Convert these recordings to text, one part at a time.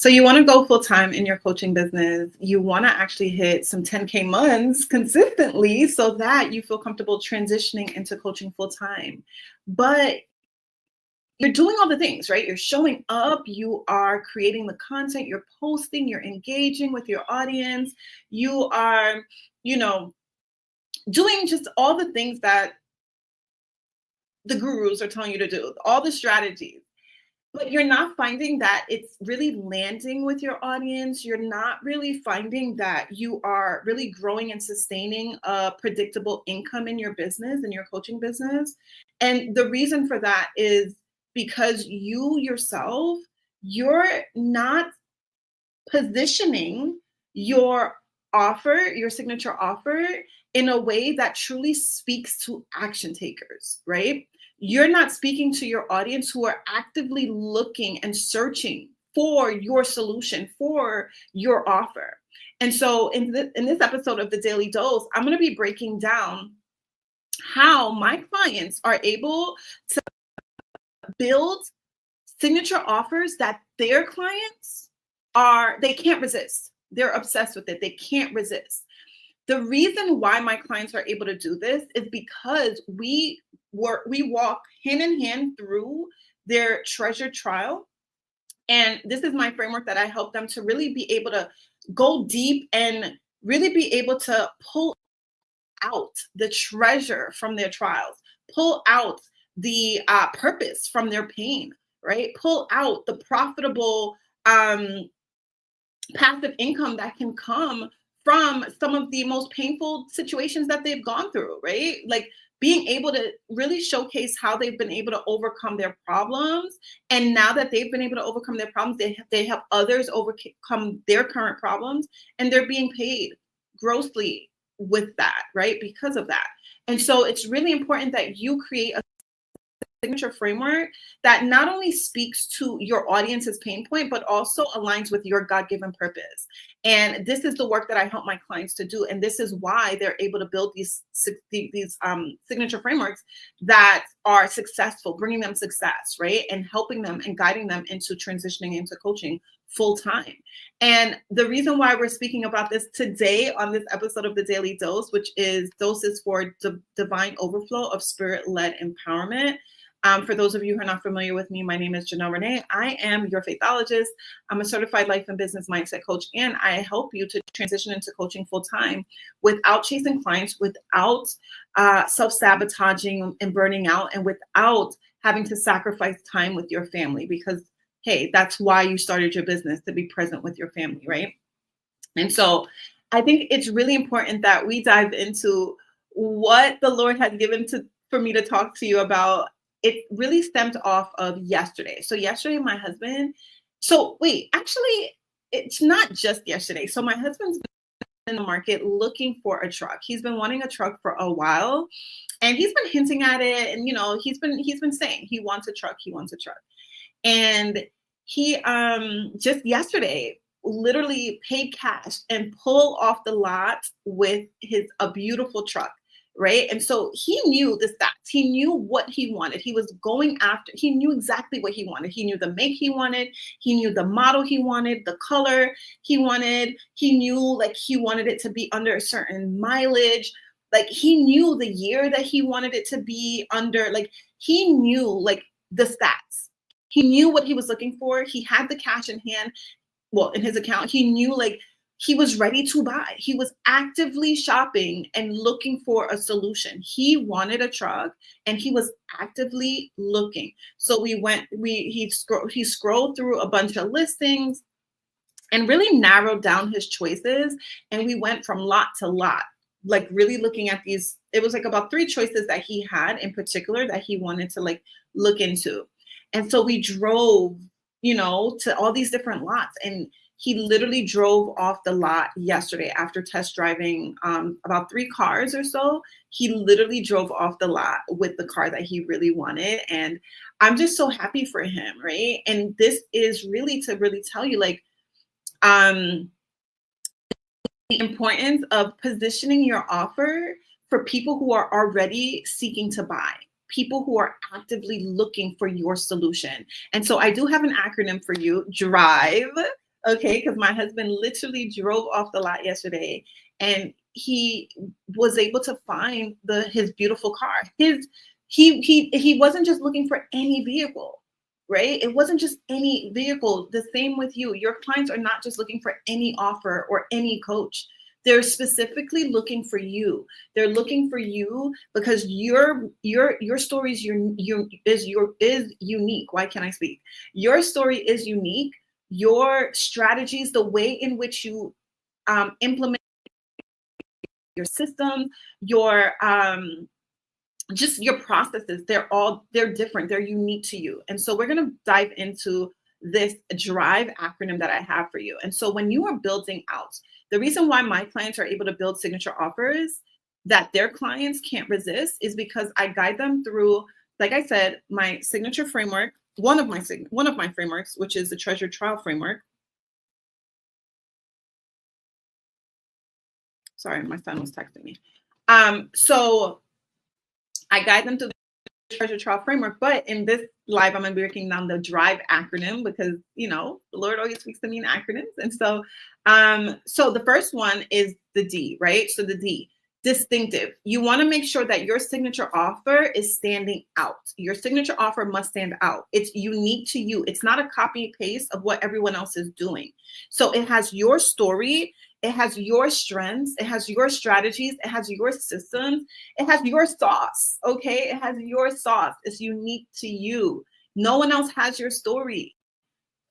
So you want to go full time in your coaching business. You want to actually hit some 10K months consistently so that you feel comfortable transitioning into coaching full time. But you're doing all the things, right? You're showing up, you are creating the content, you're posting, you're engaging with your audience, you are, you know, doing just all the things that the gurus are telling you to do, all the strategies. But you're not finding that it's really landing with your audience. You're not really finding that you are really growing and sustaining a predictable income in your business, in your coaching business. And the reason for that is because you yourself, you're not positioning your offer, your signature offer, in a way that truly speaks to action takers, right? You're not speaking to your audience who are actively looking and searching for your solution, for your offer. And so in this episode of the Daily Dose, I'm going to be breaking down how my clients are able to build signature offers that their clients they can't resist. They're obsessed with it. They can't resist. The reason why my clients are able to do this is because we walk hand in hand through their treasure trial. And this is my framework that I help them to really be able to go deep and really be able to pull out the treasure from their trials, pull out the purpose from their pain, right? Pull out the profitable passive income that can come from some of the most painful situations that they've gone through, right? Like being able to really showcase how they've been able to overcome their problems. And now that they've been able to overcome their problems, they help others overcome their current problems, and they're being paid grossly with that, right? Because of that. And so it's really important that you create a signature framework that not only speaks to your audience's pain point, but also aligns with your God-given purpose. And this is the work that I help my clients to do. And this is why they're able to build these signature frameworks that are successful, bringing them success, right? And helping them and guiding them into transitioning into coaching full time. And the reason why we're speaking about this today on this episode of the Daily Dose, which is doses for divine overflow of spirit-led empowerment. For those of you who are not familiar with me, my name is Janel Ranée. I am your faithologist. I'm a certified life and business mindset coach, and I help you to transition into coaching full time without chasing clients, without self-sabotaging and burning out, and without having to sacrifice time with your family, because, hey, that's why you started your business, to be present with your family, right? And so I think it's really important that we dive into what the Lord has given for me to talk to you about. It really stemmed off of yesterday. So yesterday, my husband, actually, it's not just yesterday. So my husband's been in the market looking for a truck. He's been wanting a truck for a while, and he's been hinting at it. And, he's been saying he wants a truck. He wants a truck. And he just yesterday literally paid cash and pulled off the lot with a beautiful truck. Right. And so he knew the stats. He knew what he wanted. He was going after. He knew exactly what he wanted. He knew the make he wanted. He knew the model he wanted, the color he wanted. He knew he wanted it to be under a certain mileage. He knew the year that he wanted it to be under. He knew the stats. He knew what he was looking for. He had the cash in hand. Well, in his account, he knew he was ready to buy. He was actively shopping and looking for a solution. He wanted a truck, and he was actively looking. So he scrolled through a bunch of listings and really narrowed down his choices. And we went from lot to lot, really looking at these. It was about 3 choices that he had in particular that he wanted to look into. And so we drove, to all these different lots, and he literally drove off the lot yesterday after test driving about 3 cars or so. He literally drove off the lot with the car that he really wanted. And I'm just so happy for him, right? And this is really to really tell you the importance of positioning your offer for people who are already seeking to buy, people who are actively looking for your solution. And so I do have an acronym for you, D.R.I.V.E. Okay, because my husband literally drove off the lot yesterday, and he was able to find his beautiful car. He wasn't just looking for any vehicle, right? It wasn't just any vehicle. The same with you. Your clients are not just looking for any offer or any coach. They're specifically looking for you. They're looking for you because your story is unique. Why can't I speak? Your story is unique. Your strategies, the way in which you implement your system, your just your processes, they're different, they're unique to you. And so we're going to dive into this DRIVE acronym that I have for you. And so when you are building out, the reason why my clients are able to build signature offers that their clients can't resist is because I guide them through, like I said, my signature framework, one of my frameworks, which is the treasure trial framework. Sorry, my son was texting me. So I guide them through the treasure trial framework, but in this live, I'm going to be working on the DRIVE acronym because, the Lord always speaks to me in acronyms. And so, so the first one is the D, right? So the D, distinctive. You want to make sure that your signature offer is standing out. Your signature offer must stand out. It's unique to you. It's not a copy paste of what everyone else is doing. So it has your story. It has your strengths. It has your strategies. It has your systems. It has your sauce. Okay. It has your sauce. It's unique to you. No one else has your story.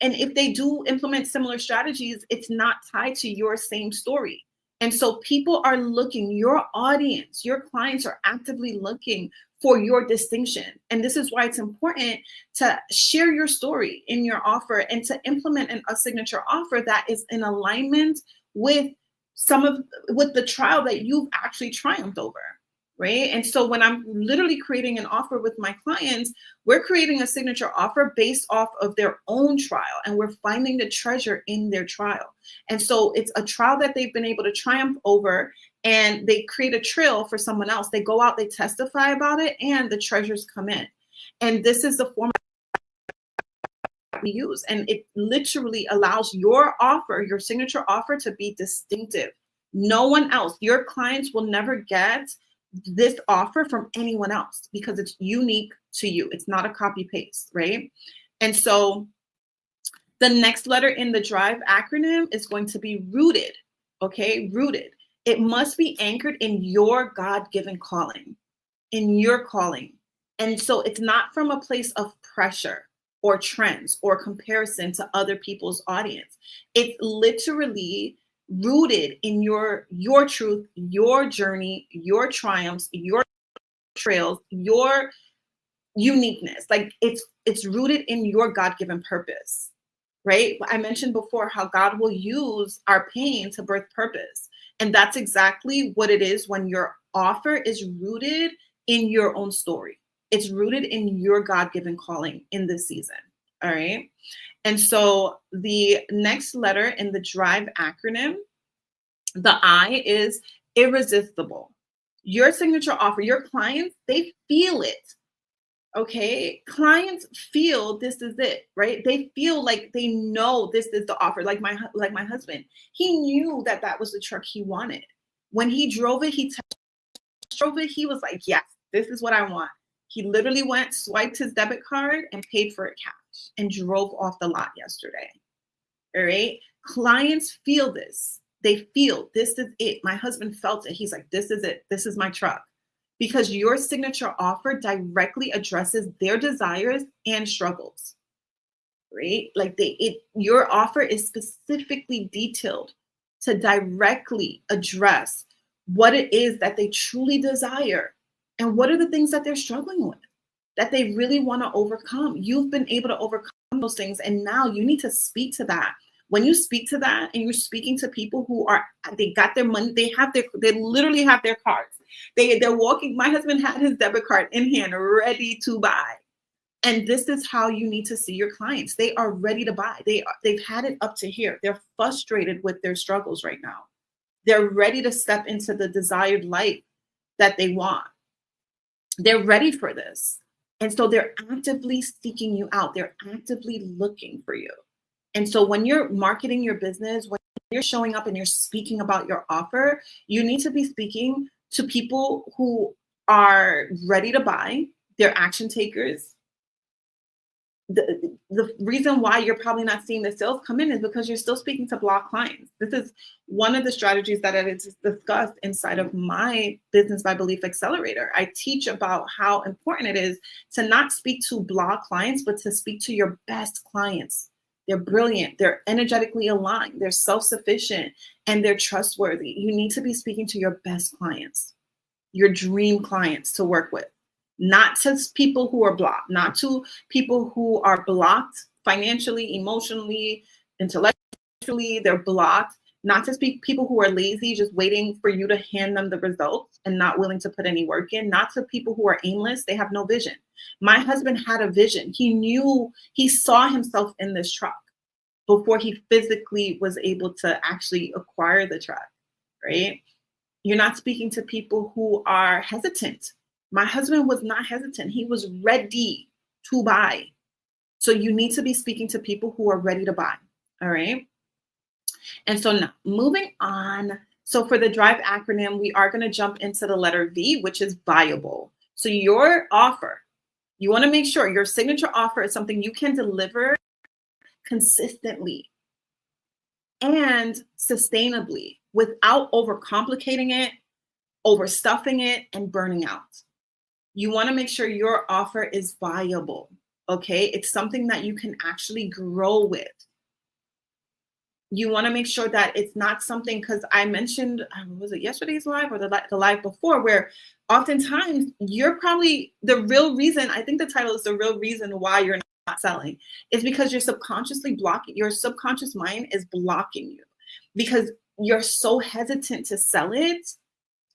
And if they do implement similar strategies, it's not tied to your same story. And so people are looking, your audience, your clients are actively looking for your distinction. And this is why it's important to share your story in your offer and to implement a signature offer that is in alignment with with the trial that you've actually triumphed over. Right. And so when I'm literally creating an offer with my clients, we're creating a signature offer based off of their own trial, and we're finding the treasure in their trial. And so it's a trial that they've been able to triumph over, and they create a trail for someone else. They go out, they testify about it, and the treasures come in. And this is the format we use. And it literally allows your offer, your signature offer, to be distinctive. No one else, your clients will never get this offer from anyone else because it's unique to you. It's not a copy paste, right? And so the next letter in the DRIVE acronym is going to be rooted. Okay, rooted. It must be anchored in your God-given calling, in your calling. And so it's not from a place of pressure or trends or comparison to other people's audience. It's literally rooted in your truth, your journey, your triumphs, your trails, your uniqueness. Like it's rooted in your God-given purpose, right? I mentioned before how God will use our pain to birth purpose. And that's exactly what it is when your offer is rooted in your own story. It's rooted in your God-given calling in this season. All right. And so the next letter in the DRIVE acronym, the I, is irresistible. Your signature offer, your clients, they feel it. Okay. Clients feel this is it, right? They feel like they know this is the offer. Like my husband, he knew that was the truck he wanted. When he drove it, he was like, yes, this is what I want. He literally went, swiped his debit card, and paid for it cash and drove off the lot yesterday. All right. Clients feel this. They feel this is it. My husband felt it. He's like, this is it. This is my truck. Because your signature offer directly addresses their desires and struggles. Right? Like your offer is specifically detailed to directly address what it is that they truly desire and what are the things that they're struggling with, that they really want to overcome. You've been able to overcome those things, and now you need to speak to that. When you speak to that and you're speaking to people who they got their money, they literally have their cards. They're walking. My husband had his debit card in hand, ready to buy. And this is how you need to see your clients. They are ready to buy. They've had it up to here. They're frustrated with their struggles right now. They're ready to step into the desired life that they want. They're ready for this. And so they're actively seeking you out. They're actively looking for you. And so when you're marketing your business, when you're showing up and you're speaking about your offer, you need to be speaking to people who are ready to buy, they're action takers. The reason why you're probably not seeing the sales come in is because you're still speaking to block clients. This is one of the strategies that I discussed inside of my Business by Belief Accelerator. I teach about how important it is to not speak to block clients, but to speak to your best clients. They're brilliant, they're energetically aligned, they're self-sufficient, and they're trustworthy. You need to be speaking to your best clients, your dream clients to work with, not to people who are blocked, not to people who are blocked financially, emotionally, intellectually, they're blocked, not to speak people who are lazy, just waiting for you to hand them the results and not willing to put any work in, not to people who are aimless, they have no vision. My husband had a vision. He saw himself in this truck before he physically was able to actually acquire the truck, right? You're not speaking to people who are hesitant. My husband was not hesitant. He was ready to buy. So you need to be speaking to people who are ready to buy. All right. And so now moving on. So for the DRIVE acronym, we are going to jump into the letter V, which is viable. So your offer, you want to make sure your signature offer is something you can deliver consistently and sustainably without overcomplicating it, overstuffing it, and burning out. You want to make sure your offer is viable. Okay. It's something that you can actually grow with. You want to make sure that it's not something, because I mentioned, was it yesterday's live or the live before, where oftentimes you're probably the real reason, I think the title is the real reason why you're not selling, is because you're subconsciously blocking, your subconscious mind is blocking you because you're so hesitant to sell it.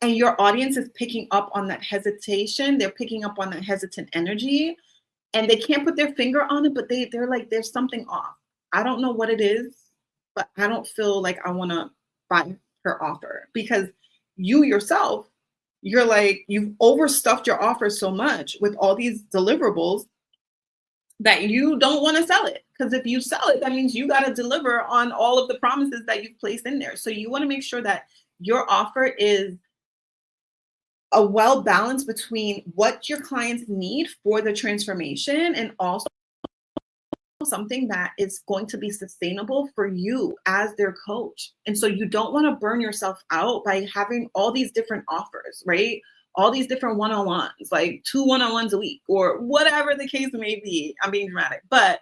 And your audience is picking up on that hesitation. They're picking up on that hesitant energy, and they can't put their finger on it, but they're like, there's something off. I don't know what it is, but I don't feel like I want to buy her offer, because you yourself, you're like, you've overstuffed your offer so much with all these deliverables that you don't want to sell it. Because if you sell it, that means you got to deliver on all of the promises that you've placed in there. So you want to make sure that your offer is a well balance between what your clients need for the transformation and also something that is going to be sustainable for you as their coach. And so you don't want to burn yourself out by having all these different offers, right? All these different one-on-ones, like 2 one-on-ones a week or whatever the case may be. I'm being dramatic, but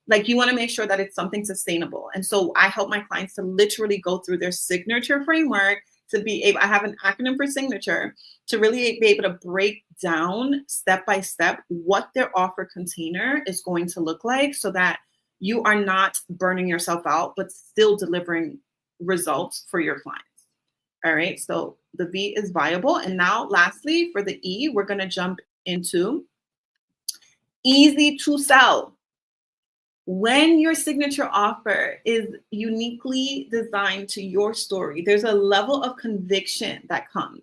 like, you want to make sure that it's something sustainable. And so I help my clients to literally go through their signature framework to be able, I have an acronym for signature, to really be able to break down step by step what their offer container is going to look like, so that you are not burning yourself out, but still delivering results for your clients. All right. So the V is viable. And now lastly, for the E, we're going to jump into easy to sell. When your signature offer is uniquely designed to your story, there's a level of conviction that comes,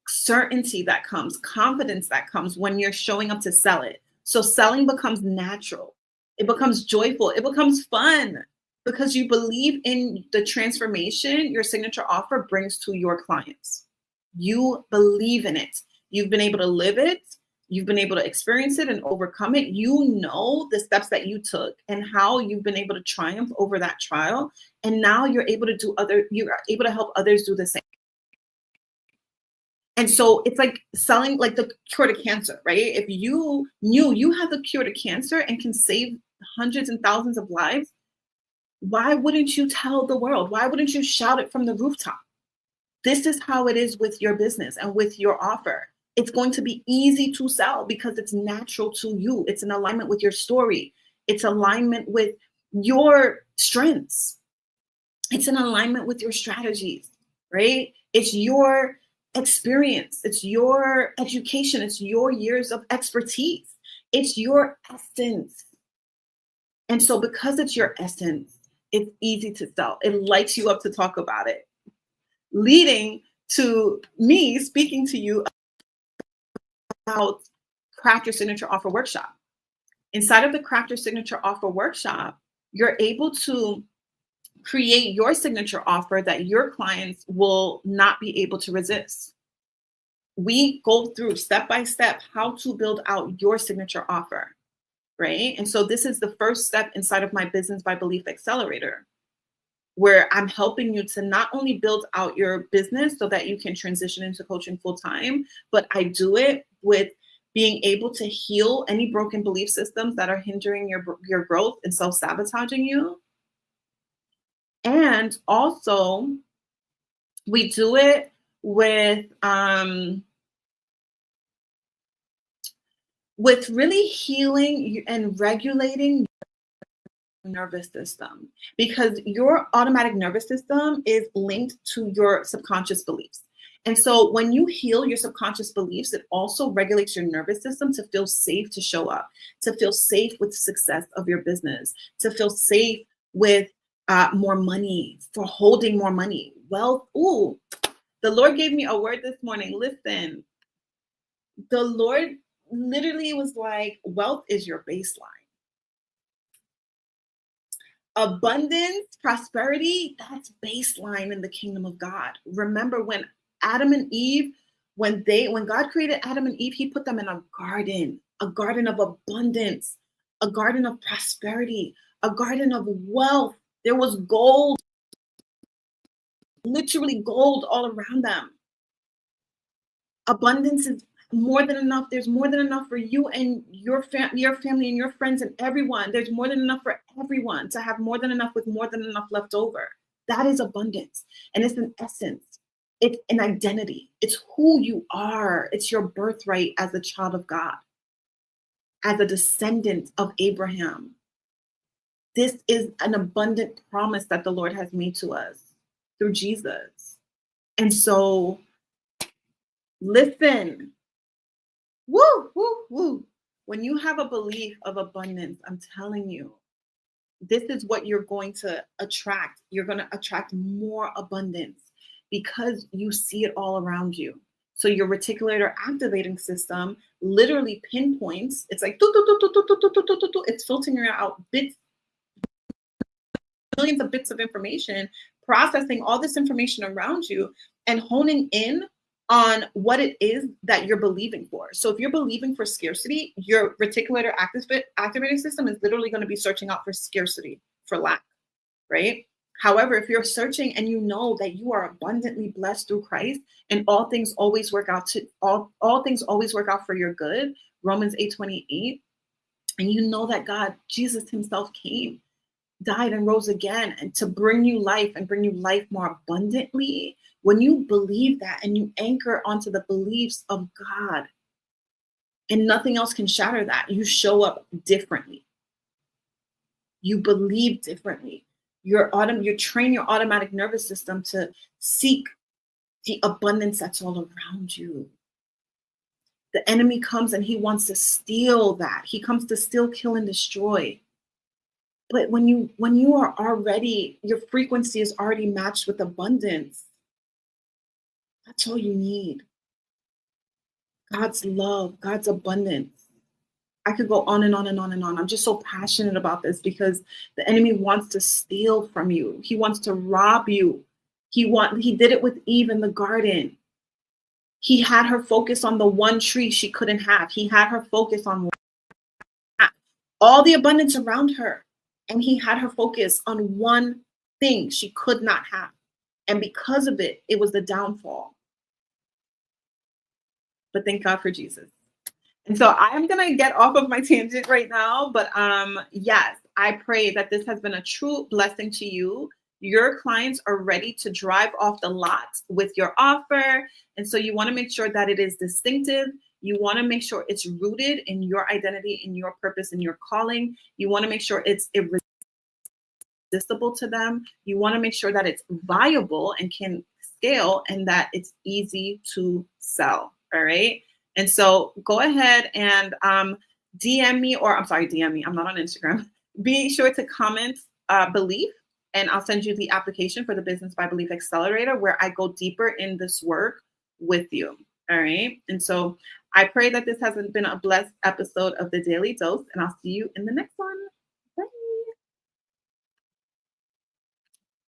certainty that comes, confidence that comes when you're showing up to sell it. So selling becomes natural. It becomes joyful. It becomes fun because you believe in the transformation your signature offer brings to your clients. You believe in it. You've been able to live it. You've been able to experience it and overcome it. You know the steps that you took and how you've been able to triumph over that trial. And now you're able to help others do the same. And so it's like selling like the cure to cancer, right? If you knew you have the cure to cancer and can save hundreds and thousands of lives, why wouldn't you tell the world? Why wouldn't you shout it from the rooftop? This is how it is with your business and with your offer. It's going to be easy to sell because it's natural to you. It's in alignment with your story. It's alignment with your strengths. It's in alignment with your strategies, right? It's your experience. It's your education. It's your years of expertise. It's your essence. And so because it's your essence, it's easy to sell. It lights you up to talk about it, leading to me speaking to you about Craft Your Signature Offer Workshop. Inside of the Craft Your Signature Offer Workshop, you're able to create your signature offer that your clients will not be able to resist. We go through step by step how to build out your signature offer, right? And so this is the first step inside of my Business by Belief Accelerator, where I'm helping you to not only build out your business so that you can transition into coaching full time, but I do it with being able to heal any broken belief systems that are hindering your growth and self-sabotaging you. And also, we do it with really healing and regulating your nervous system, because your automatic nervous system is linked to your subconscious beliefs. And so when you heal your subconscious beliefs, it also regulates your nervous system to feel safe to show up, to feel safe with success of your business, to feel safe with more money, for holding more money. Wealth. Ooh, the Lord gave me a word this morning. Listen, the Lord literally was like, wealth is your baseline. Abundance, prosperity, that's baseline in the kingdom of God. Remember when Adam and Eve, when God created Adam and Eve, he put them in a garden of abundance, a garden of prosperity, a garden of wealth. There was gold, literally gold all around them. Abundance is more than enough. There's more than enough for you and your family and your friends and everyone. There's more than enough for everyone to have more than enough with more than enough left over. That is abundance. And it's an essence. It's an identity. It's who you are. It's your birthright as a child of God, as a descendant of Abraham. This is an abundant promise that the Lord has made to us through Jesus. And so, listen. Woo, woo, woo. When you have a belief of abundance, I'm telling you, this is what you're going to attract. You're going to attract more abundance because you see it all around you. So your reticular activating system literally pinpoints, it's like, it's filtering out bits, millions of bits of information, processing all this information around you and honing in on what it is that you're believing for. So if you're believing for scarcity, your reticular activating system is literally going to be searching out for scarcity, for lack, right? However, if you're searching and you know that you are abundantly blessed through Christ and all things always work out for your good, Romans 8:28, and you know that God, Jesus himself came, died and rose again and to bring you life and bring you life more abundantly. When you believe that and you anchor onto the beliefs of God and nothing else can shatter that, you show up differently. You believe differently. You train your automatic nervous system to seek the abundance that's all around you. The enemy comes and he wants to steal that. He comes to steal, kill, and destroy. But when you are already, your frequency is already matched with abundance, that's all you need. God's love, God's abundance. I could go on and on and on and on. I'm just so passionate about this because the enemy wants to steal from you. He wants to rob you. He did it with Eve in the garden. He had her focus on the one tree she couldn't have. He had her focus on all the abundance around her. And he had her focus on one thing she could not have. And because of it, it was the downfall. But thank God for Jesus. And so I'm going to get off of my tangent right now. But yes, I pray that this has been a true blessing to you. Your clients are ready to drive off the lot with your offer. And so you want to make sure that it is distinctive. You want to make sure it's rooted in your identity, in your purpose, in your calling. You want to make sure it's irresistible to them. You want to make sure that it's viable and can scale and that it's easy to sell. All right. And so go ahead and DM me, DM me. I'm not on Instagram. Be sure to comment belief, and I'll send you the application for the Business by Belief Accelerator, where I go deeper in this work with you. All right. And so I pray that this has been a blessed episode of the Daily Dose, and I'll see you in the next one.